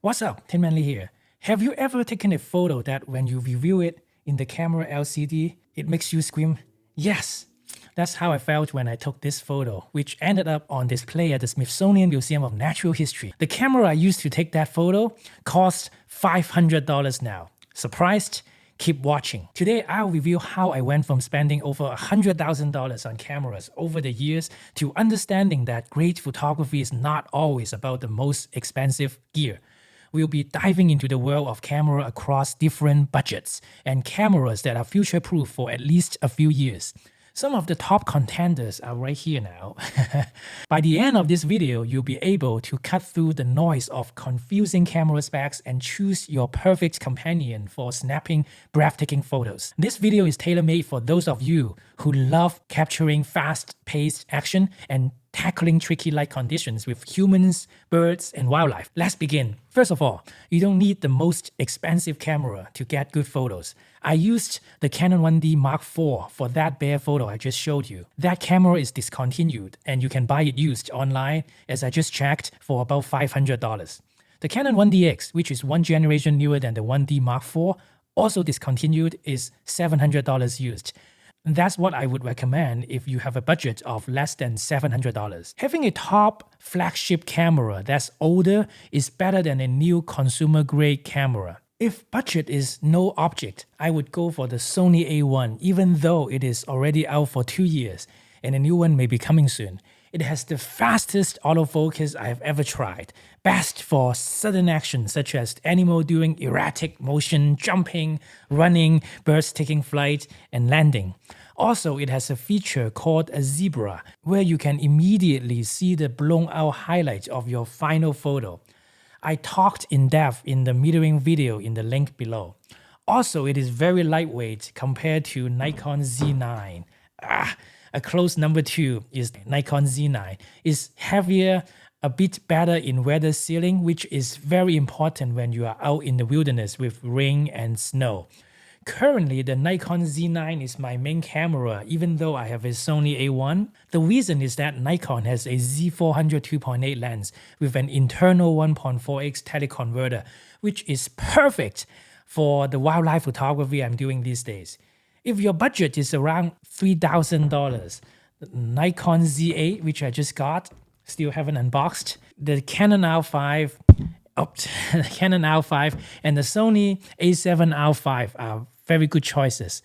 What's up, Tin Manly here. Have you ever taken a photo that when you review it in the camera LCD, it makes you scream, yes? That's how I felt when I took this photo, which ended up on display at the Smithsonian Museum of Natural History. The camera I used to take that photo costs $500 now. Surprised? Keep watching. Today, I'll review how I went from spending over $100,000 on cameras over the years to understanding that great photography is not always about the most expensive gear. We'll be diving into the world of camera across different budgets and cameras that are future-proof for at least a few years. Some of the top contenders are right here now. By the end of this video, you'll be able to cut through the noise of confusing camera specs and choose your perfect companion for snapping breathtaking photos. This video is tailor-made for those of you who love capturing fast-paced action and tackling tricky light conditions with humans, birds, and wildlife. Let's begin. First of all, you don't need the most expensive camera to get good photos. I used the Canon 1D Mark IV for that bear photo I just showed you. That camera is discontinued and you can buy it used online, as I just checked, for about $500. The Canon 1DX, which is one generation newer than the 1D Mark IV, also discontinued, is $700 used. That's what I would recommend if you have a budget of less than $700. Having a top flagship camera that's older is better than a new consumer-grade camera. If budget is no object, I would go for the Sony A1, even though it is already out for 2 years and a new one may be coming soon. It has the fastest autofocus I have ever tried, best for sudden action such as animal doing erratic motion, jumping, running, birds taking flight, and landing. Also, it has a feature called a zebra, where you can immediately see the blown out highlights of your final photo. I talked in depth in the metering video in the link below. Also, it is very lightweight compared to Nikon Z9. A close number 2 is Nikon Z9. It's heavier, a bit better in weather sealing, which is very important when you are out in the wilderness with rain and snow. Currently, the Nikon Z9 is my main camera, even though I have a Sony A1. The reason is that Nikon has a Z400 2.8 lens with an internal 1.4x teleconverter, which is perfect for the wildlife photography I'm doing these days. If your budget is around $3,000, the Nikon Z8, which I just got, still haven't unboxed, the Canon R5, the Canon R5 and the Sony A7 R5 are very good choices.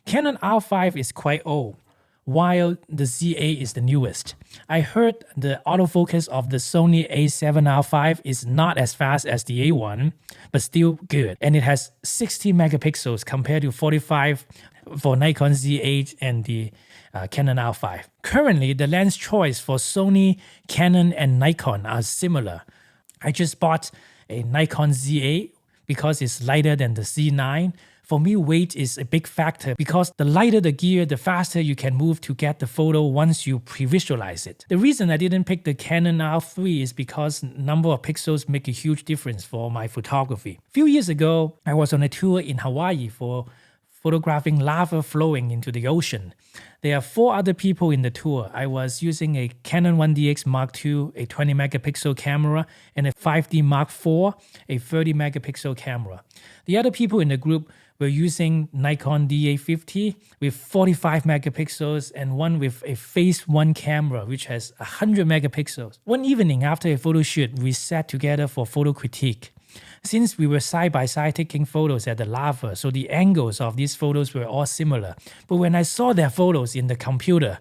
Canon R5 is quite old, while the Z8 is the newest. I heard the autofocus of the Sony A7 R5 is not as fast as the A1, but still good. And it has 60 megapixels compared to 45 for Nikon Z8 and the Canon R5. Currently, the lens choice for Sony, Canon, and Nikon are similar. I just bought a Nikon Z8 because it's lighter than the Z9. For me, weight is a big factor because the lighter the gear, the faster you can move to get the photo once you pre-visualize it. The reason I didn't pick the Canon R3 is because number of pixels make a huge difference for my photography. A few years ago, I was on a tour in Hawaii for photographing lava flowing into the ocean. There are 4 other people in the tour. I was using a Canon 1DX Mark II, a 20 megapixel camera, and a 5D Mark IV, a 30 megapixel camera. The other people in the group were using Nikon D850 with 45 megapixels and one with a Phase 1 camera which has 100 megapixels. One evening after a photo shoot, we sat together for photo critique. Since we were side by side taking photos at the lava, so the angles of these photos were all similar. But when I saw their photos in the computer,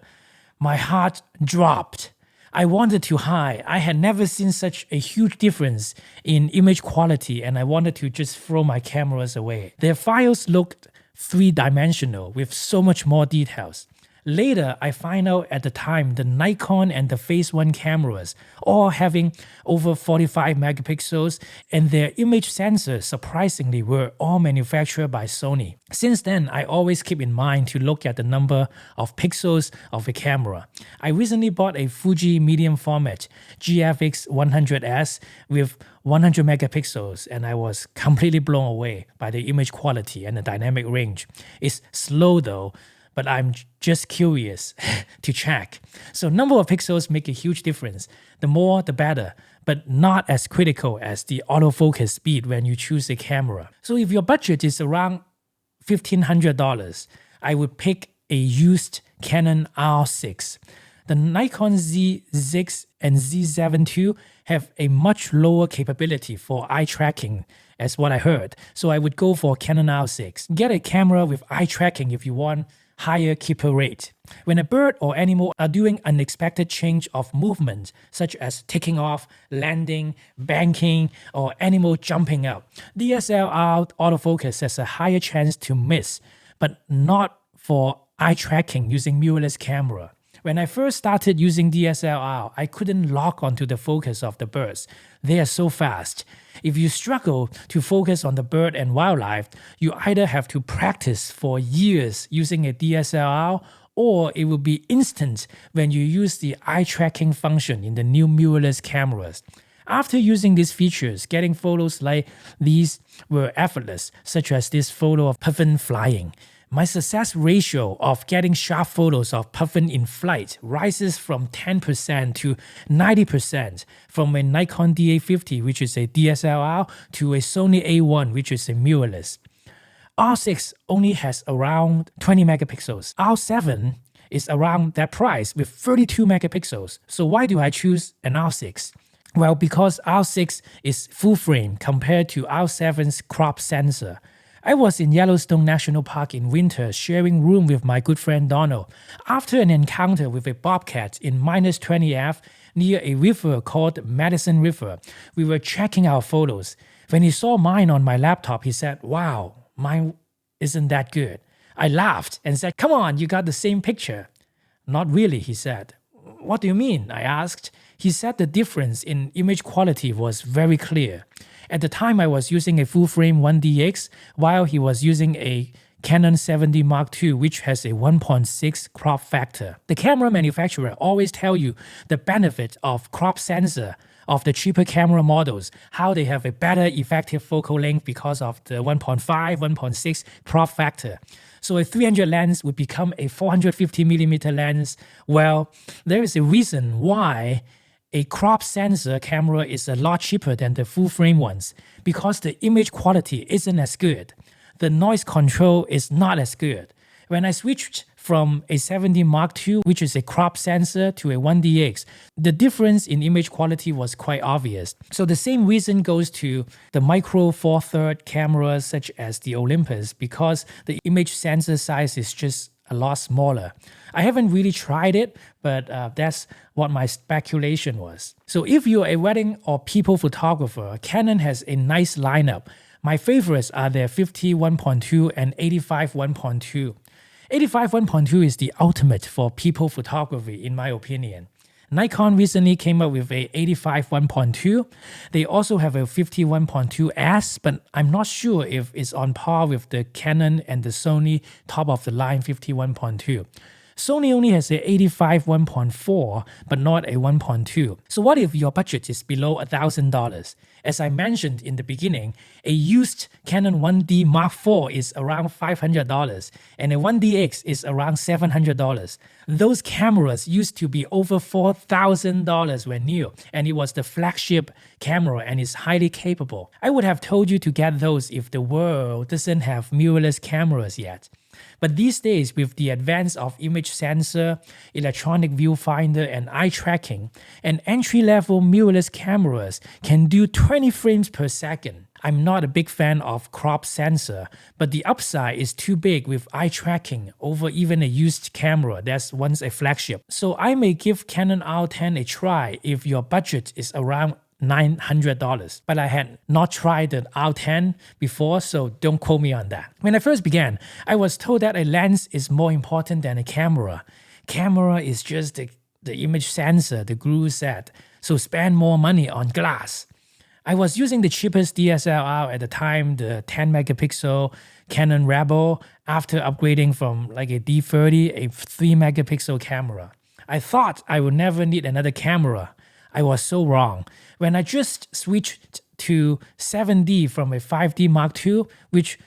my heart dropped. I wanted to hide. I had never seen such a huge difference in image quality, and I wanted to just throw my cameras away. Their files looked 3-dimensional with so much more details. Later, I find out at the time the Nikon and the Phase 1 cameras all having over 45 megapixels, and their image sensors surprisingly were all manufactured by Sony. Since then, I always keep in mind to look at the number of pixels of a camera. I recently bought a Fuji medium format GFX 100S with 100 megapixels, and I was completely blown away by the image quality and the dynamic range. It's slow though, but I'm just curious to check. So number of pixels make a huge difference. The more, the better, but not as critical as the autofocus speed when you choose a camera. So if your budget is around $1,500, I would pick a used Canon R6. The Nikon Z6 and Z7 II have a much lower capability for eye tracking, as what I heard. So I would go for Canon R6. Get a camera with eye tracking if you want higher keeper rate. When a bird or animal are doing unexpected change of movement, such as taking off, landing, banking, or animal jumping out, DSLR autofocus has a higher chance to miss, but not for eye tracking using mirrorless camera. When I first started using DSLR, I couldn't lock onto the focus of the birds. They are so fast. If you struggle to focus on the bird and wildlife, you either have to practice for years using a DSLR, or it will be instant when you use the eye tracking function in the new mirrorless cameras. After using these features, getting photos like these were effortless, such as this photo of puffin flying. My success ratio of getting sharp photos of puffin in flight rises from 10% to 90% from a Nikon D850, which is a DSLR, to a Sony A1, which is a mirrorless. R6 only has around 20 megapixels. R7 is around that price with 32 megapixels. So why do I choose an R6? Well, because R6 is full frame compared to R7's crop sensor. I was in Yellowstone National Park in winter sharing room with my good friend Donald. After an encounter with a bobcat in -20 near a river called Madison River, we were checking our photos. When he saw mine on my laptop, he said, "Wow, mine isn't that good." I laughed and said, "Come on, you got the same picture." "Not really," he said. "What do you mean?" I asked. He said the difference in image quality was very clear. At the time, I was using a full-frame 1DX, while he was using a Canon 70 Mark II, which has a 1.6 crop factor. The camera manufacturer always tell you the benefit of crop sensor of the cheaper camera models, how they have a better effective focal length because of the 1.5, 1.6 crop factor. So a 300 lens would become a 450mm lens. Well, there is a reason why a crop sensor camera is a lot cheaper than the full frame ones, because the image quality isn't as good. The noise control is not as good. When I switched from a 70 Mark II, which is a crop sensor, to a 1DX, the difference in image quality was quite obvious. So the same reason goes to the micro four thirds cameras such as the Olympus, because the image sensor size is just a lot smaller. I haven't really tried it, but that's what my speculation was. So if you're a wedding or people photographer, Canon has a nice lineup. My favorites are their 50 1.2 and 85 1.2. 85 1.2 is the ultimate for people photography, in my opinion. Nikon recently came up with a 85 1.2. They also have a 50 1.2S, but I'm not sure if it's on par with the Canon and the Sony top-of-the-line 50 1.2. Sony only has a 85 1.4, but not a 1.2. So what if your budget is below $1,000? As I mentioned in the beginning, a used Canon 1D Mark IV is around $500 and a 1DX is around $700. Those cameras used to be over $4,000 when new, and it was the flagship camera and is highly capable. I would have told you to get those if the world doesn't have mirrorless cameras yet. But these days, with the advance of image sensor, electronic viewfinder, and eye tracking, an entry-level mirrorless cameras can do 20 frames per second. I'm not a big fan of crop sensor, but the upside is too big with eye tracking over even a used camera that's once a flagship. So I may give Canon R10 a try if your budget is around $900, but I had not tried the R10 before, so don't quote me on that. When I first began, I was told that a lens is more important than a camera. Camera is just the image sensor, the glue set, so spend more money on glass. I was using the cheapest DSLR at the time, the 10 megapixel Canon Rebel, after upgrading from like a D30, a 3 megapixel camera. I thought I would never need another camera. I was so wrong. When I just switched to 7D from a 5D Mark II, which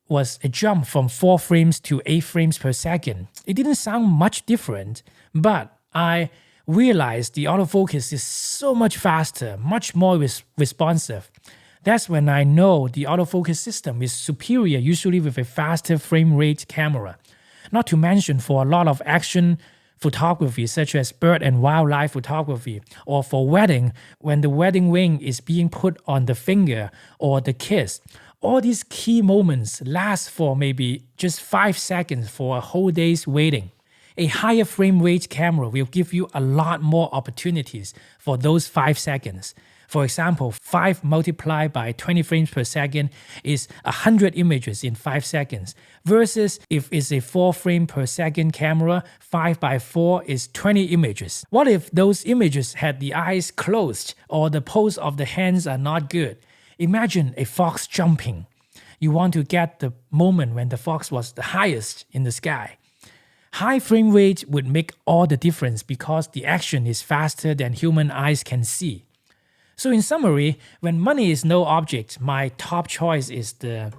was a jump from 4 frames to 8 frames per second. It didn't sound much different, but I realized the autofocus is so much faster, much more responsive. That's when I know the autofocus system is superior, usually with a faster frame rate camera. Not to mention for a lot of action photography such as bird and wildlife photography, or for wedding when the wedding ring is being put on the finger or the kiss. All these key moments last for maybe just 5 seconds for a whole day's waiting. A higher frame rate camera will give you a lot more opportunities for those 5 seconds. For example, 5 multiplied by 20 frames per second is 100 images in 5 seconds, versus if it's a 4 frame per second camera, 5 by 4 is 20 images. What if those images had the eyes closed or the pose of the hands are not good? Imagine a fox jumping. You want to get the moment when the fox was the highest in the sky. High frame rate would make all the difference because the action is faster than human eyes can see. So in summary, when money is no object, my top choice is the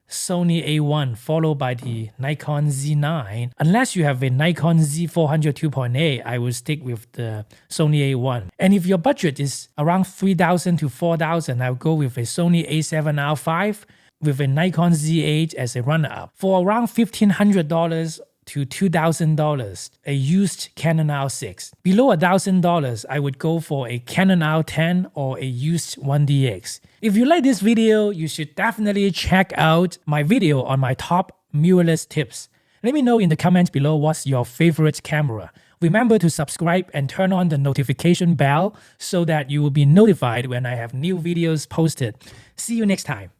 Sony A1 followed by the Nikon Z9. Unless you have a Nikon Z400 2.8, I will stick with the Sony A1. And if your budget is around $3,000 to $4,000, I'll go with a Sony A7R5 with a Nikon Z8 as a runner-up. For around $1,500 to $2,000, a used Canon R6. Below $1,000, I would go for a Canon R10 or a used 1DX. If you like this video, you should definitely check out my video on my top mirrorless tips. Let me know in the comments below what's your favorite camera. Remember to subscribe and turn on the notification bell so that you will be notified when I have new videos posted. See you next time.